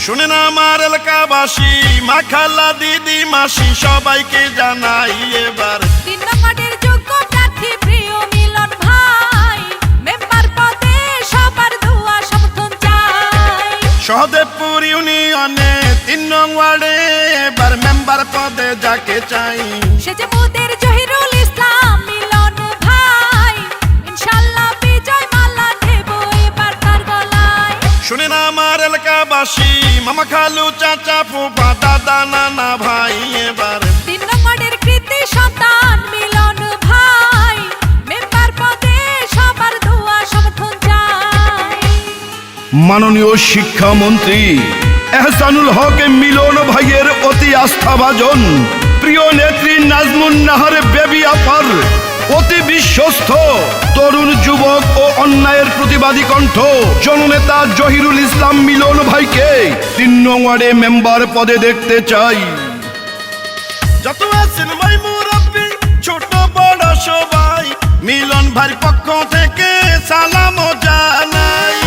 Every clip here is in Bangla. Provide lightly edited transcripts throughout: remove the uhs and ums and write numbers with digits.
শুনেন আমার এলাকাবাসী, মা খালা দিদি মাসি সবাইকে জানাই এবার 3 নম্বরের যোগ্য প্রার্থী প্রিয় মিলন ভাই, মেম্বার পদে সবার দোয়া সমর্থন চাই। সহদেবপুর ইউনিয়নে 3 নং ওয়ার্ডে এবার মেম্বার পদে যাকে চাই, সে যে মোদের জহিরুল ইসলাম মিলন ভাই, ইনশাআল্লাহ বিজয় মালা দেব এবার তার গলায়। শুনেন আমার এলাকাবাসী, মামা খালু চাচা ফুফা দাদা নানা ভাই এবার 3 নম্বরের কৃতি সন্তান মিলন ভাই, মেম্বার পদে সবার দোয়া সমর্থন চাই। মাননীয় শিক্ষামন্ত্রী এহসানুল হক মিলন ভাইয়ের অতি আস্থাভাজন প্রিয় নেত্রী নাজমুন নাহার বেবি আপার অতি বিশ্বস্ত তরুণ যুবক ও অন্যায়ের প্রতিবাদী কণ্ঠ জননেতা জহিরুল ইসলাম মিলন ভাইকে 3 নং ওয়ার্ডে মেম্বার পদে দেখতে চাই। যত আছেন ভাই মুরব্বি ছোট বড় সবাই, মিলন ভাইয়ের পক্ষ থেকে সালাম জানাই।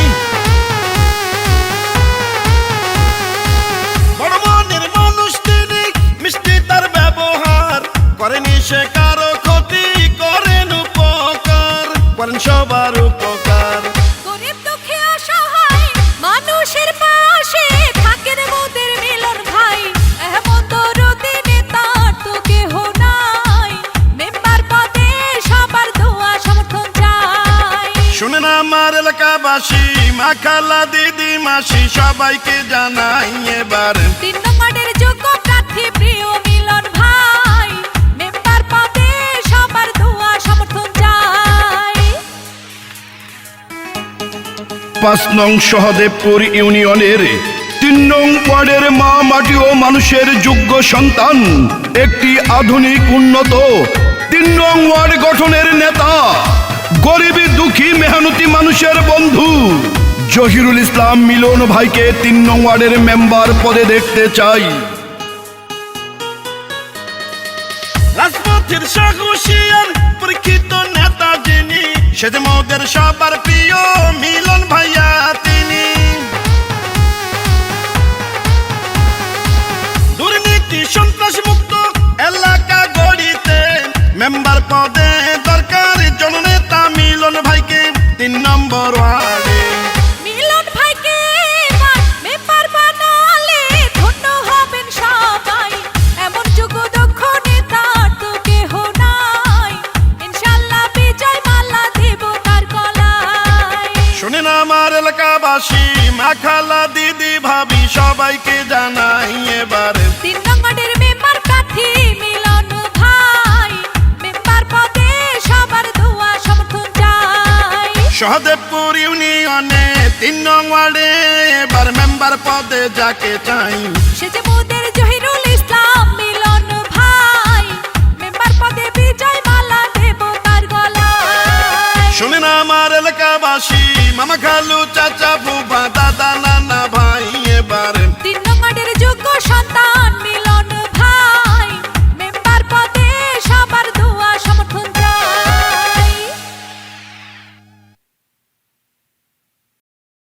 বড় মনের মানুষ তিনি, মিষ্টি তার ব্যবহার, করেনি সে কারো ক্ষতি, করেন উপকার, করেন সবার উপকার। গরিব দুঃখী অসহায় মানুষের পাশে থাকেন মোদের মিলন ভাই, এমন দরদি নেতা তো কেহ নাই, মেম্বার পদে সবার দোয়া সমর্থন চাই। শুনেন আমার এলাকাবাসী, মা খালা দিদি মাসি সবাইকে জানাই এবার 3 নম্বরের যোগ্য প্রার্থী প্রিয় মিলন ভাই, মেম্বার পদে সবার দোয়া সমর্থন চাই। 5 নং সহদেবপুর ইউনিয়নের 3 নং ওয়ার্ডের মা মাটি ও মানুষের যোগ্য সন্তান, একটি আধুনিক উন্নত 3 নং ওয়ার্ড গঠনের নেতা, গরিবী দুঃখী মেহনতি মানুষের বন্ধু জহিরুল ইসলাম মিলন ভাইকে 3 নং ওয়ার্ডের মেম্বার পদে দেখতে চাই। রাজপথের সাহসিয়ার পরীক্ষিত নেতা যিনি, সে যে মোদের সবার প্রিয় মিলন ভাইয়া তিনি। দুর্নীতি সন্ত্রাস মুক্ত এলাকা গড়িতে মেম্বার পদে দরকার জননেতা মিলন ভাইকে 3 নম্বর ওয়ার্ডে। মিলন ভাইকে এবার মেম্বার বানালে ধন্য হবেন সবাই, এমন যোগ্য দক্ষ নেতা তো কেহ নাই, ইনশাআল্লাহ বিজয় মালা দেব তার গলায়। শুনেন আমার এলাকাবাসী, মা খালা দিদি ভাবি সবাইকে জানাই এবার 3 নম্বরের মেম্বার প্রার্থী মিলন ভাই, মেম্বার পদে সবার দোয়া সমর্থন চাই। সহদেবপুর ইউনিয়নে 3 নং ওয়ার্ডে এবার মেম্বার পদে যাকে চাই, সে যে